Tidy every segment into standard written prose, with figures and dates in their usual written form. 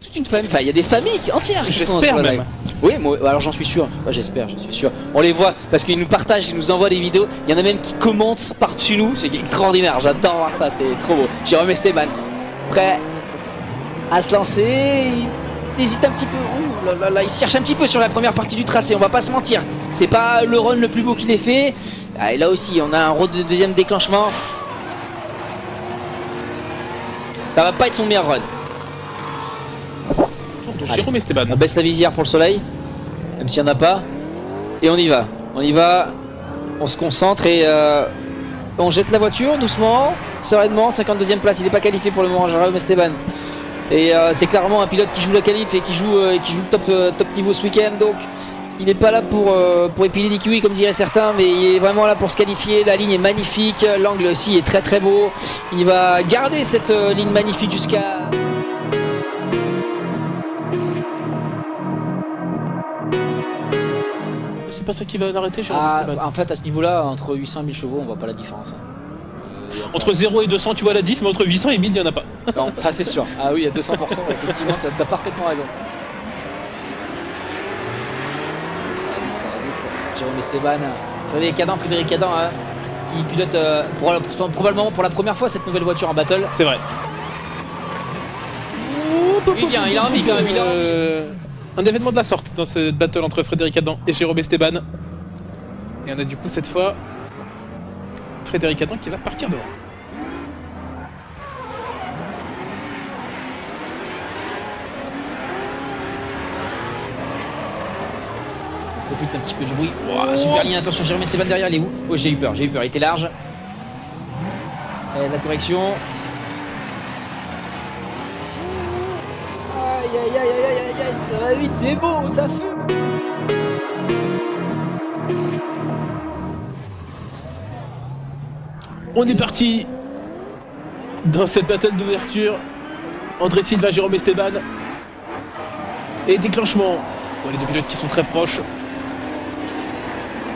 toute une famille, enfin il y a des familles entières qui sont sur le live. Oui, moi, alors j'en suis sûr, ouais, j'espère, j'en suis sûr. On les voit parce qu'ils nous partagent, ils nous envoient des vidéos. Il y en a même qui commentent par-dessus nous, c'est extraordinaire, j'adore voir ça, c'est trop beau. Jérôme Esteban, prêt à se lancer, il hésite un petit peu, ouh là là, il se cherche un petit peu sur la première partie du tracé, on va pas se mentir. C'est pas le run le plus beau qu'il ait fait. Ah, et là aussi, on a un road de deuxième déclenchement. Ça va pas être son meilleur run. Jérôme Esteban. On baisse la visière pour le soleil, même s'il n'y en a pas. Et on y va. On y va. On se concentre et on jette la voiture doucement, sereinement. 52e place, il n'est pas qualifié pour le moment, Jérôme Esteban. Et c'est clairement un pilote qui joue la qualif et qui joue le top niveau ce week-end. Donc il n'est pas là pour épiler des kiwis comme diraient certains, mais il est vraiment là pour se qualifier. La ligne est magnifique, l'angle aussi est très très beau. Il va garder cette ligne magnifique jusqu'à... C'est pas ça qui va l'arrêter, Jérôme Esteban. En fait, à ce niveau-là, entre 800 et 1000 chevaux, on voit pas la différence. Entre 0 et 200, tu vois la diff, mais entre 800 et 1000, il n'y en a pas. Non, ça c'est sûr. Ah oui, à 200%, effectivement, tu as parfaitement raison. Ça va vite, ça va vite. Ça. Jérôme Esteban, Frédéric Adam, hein, qui pilote probablement pour la première fois cette nouvelle voiture en battle. C'est vrai. Il vient, il a envie quand même. Il a envie. Un événement de la sorte dans cette battle entre Frédéric Adam et Jérôme Esteban. Et on a du coup cette fois Frédéric Adam qui va partir devant. On profite un petit peu du bruit. Oh, super ligne, attention Jérôme Esteban derrière, il est où? Oh, j'ai eu peur, il était large. Et la correction. Aïe aïe aïe aïe aïe aïe, ça va vite, c'est beau, ça fume. On est parti dans cette battle d'ouverture. André Silva, Jérôme Esteban. Et déclenchement. Bon, les deux pilotes qui sont très proches.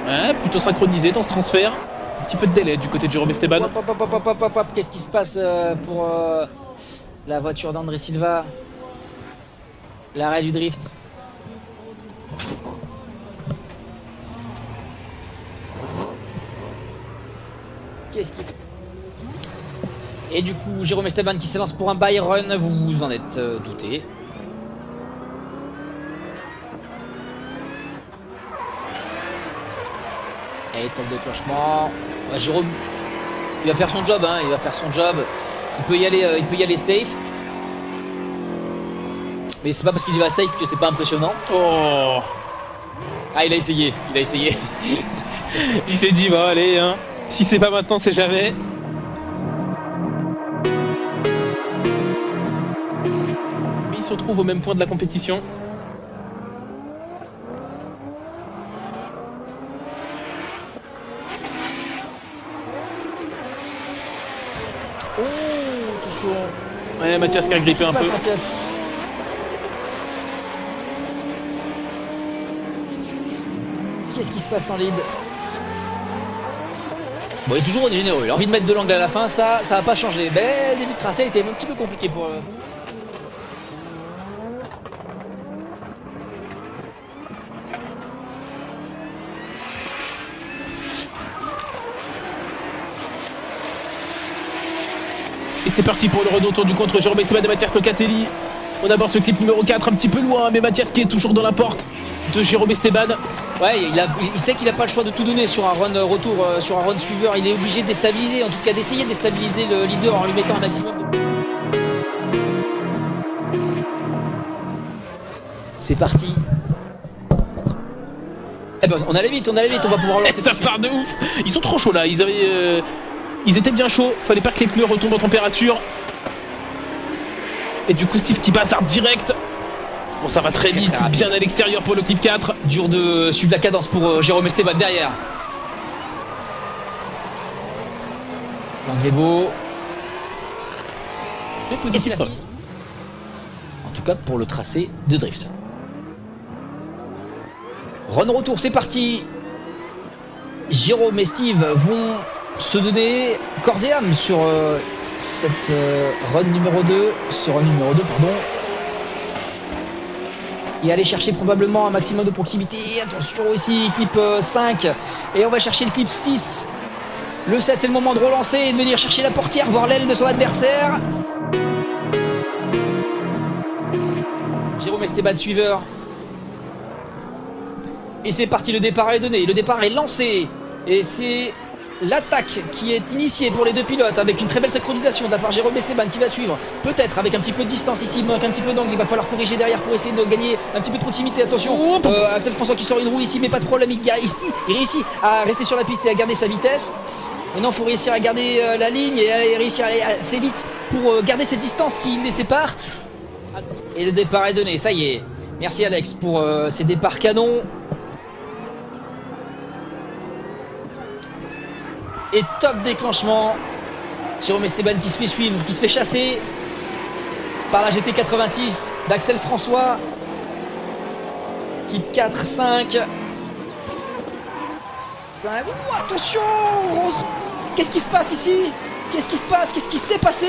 Ouais, plutôt synchronisé dans ce transfert. Un petit peu de délai du côté de Jérôme Esteban. Qu'est-ce qui se passe pour la voiture d'André Silva? L'arrêt du drift. Qu'est-ce qui se... Et du coup, Jérôme Esteban qui s'élance pour un Byron, vous vous en êtes douté. Et top déclenchement. Ouais, Jérôme, il va faire son job, hein, il va faire son job. Il peut y aller safe. Mais c'est pas parce qu'il y va safe que c'est pas impressionnant. Oh. Ah, il a essayé. Il s'est dit, bah allez, hein. Si c'est pas maintenant, c'est jamais. Mais il se retrouve au même point de la compétition. Oh, toujours. Ouais, Mathias qui a grippé un peu. Mathias. Qu'est-ce qui se passe en lead? Bon, il est toujours généreux, il a envie de mettre de l'angle à la fin, ça va pas changer. Mais le début de tracé était un petit peu compliqué pour... Et c'est parti pour le retour du contre Jérôme Esteban et Mathias Locatelli. On aborde ce clip numéro 4 un petit peu loin, mais Mathias qui est toujours dans la porte de Jérôme Esteban. Ouais, il sait qu'il n'a pas le choix de tout donner sur un run retour, sur un run suiveur. Il est obligé de déstabiliser, en tout cas d'essayer de déstabiliser le leader en lui mettant un maximum de... C'est parti. Eh ben, on allait vite, on va pouvoir lancer. Ça part de ouf. Ils sont trop chauds là, ils étaient bien chauds, fallait pas que les pneus retombent en température. Et du coup Steve qui bazarde direct. Bon, ça va très vite, bien à l'extérieur pour le clip 4. Dur de suivre la cadence pour Jérôme Esteban derrière. L'angle est beau. Et c'est la fin. En tout cas pour le tracé de drift. Run retour, c'est parti. Jérôme et Steve vont se donner corps et âme sur cette run numéro 2. Ce run numéro 2, pardon. et aller chercher probablement un maximum de proximité. Attention aussi, clip 5 et on va chercher le clip 6. Le 7, c'est le moment de relancer et de venir chercher la portière, voir l'aile de son adversaire. Jérôme Esteban suiveur. Et c'est parti, le départ est donné, le départ est lancé. Et c'est l'attaque qui est initiée pour les deux pilotes avec une très belle synchronisation de la part Jérôme Esteban qui va suivre. Peut-être avec un petit peu de distance ici, avec un petit peu d'angle, il va falloir corriger derrière pour essayer de gagner un petit peu de proximité. Attention, Axel François qui sort une roue ici, mais pas de problème, il réussit à rester sur la piste et à garder sa vitesse. Maintenant, il faut réussir à garder la ligne et réussir à aller assez vite pour garder cette distance qui les sépare. Et le départ est donné, ça y est. Merci Alex pour ces départs canons. Et top déclenchement. Jérôme Esteban qui se fait suivre, qui se fait chasser par la GT86 d'Axel François. Clip 4, 5. 5. Attention, Rose. Qu'est-ce qui se passe ici? Qu'est-ce qui se passe? Qu'est-ce qui s'est passé?